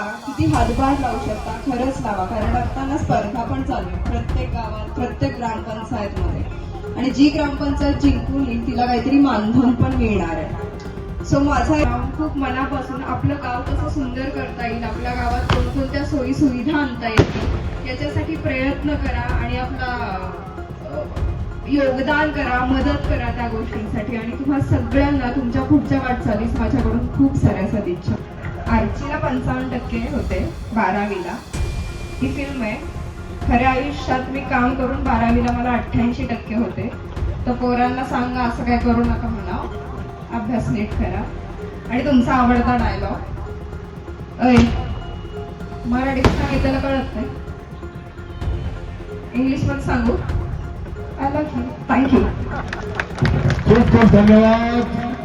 किती हातभार लावू शकता खरंच लावा, कारण आता स्पर्धा पण चालू आहे प्रत्येक गावात, प्रत्येक ग्रामपंचायत मध्ये, आणि जी ग्रामपंचायत जिंकून येईल तिला काहीतरी मानधन पण मिळणार आहे. सो माझा खूप मनापासून आपलं गाव कसं सुंदर करता येईल, आपल्या गावात कोणकोणत्या सोयी सुविधा आणता येतील याच्यासाठी प्रयत्न करा आणि आपला योगदान करा, मदत करा त्या गोष्टींसाठी. आणि तुम्हा सगळ्यांना तुमच्या पुढच्या वाटचालीस माझ्याकडून खूप साऱ्या सदिच्छा. आर्चीला 55% होते 12वीला. ही फिल्म आहे. खऱ्या आयुष्यात मी काम करून 12वीला मला 88% होते. तर पोरांना सांगा असं काय करू नका म्हणा, अभ्यास नीट करा. आणि तुमचा आवडता डायलॉग, अय मराठीत सांगितलेलं कळत नाही, इंग्लिश मध्ये सांगू? I love you. थँक्यू. खूप खूप धन्यवाद.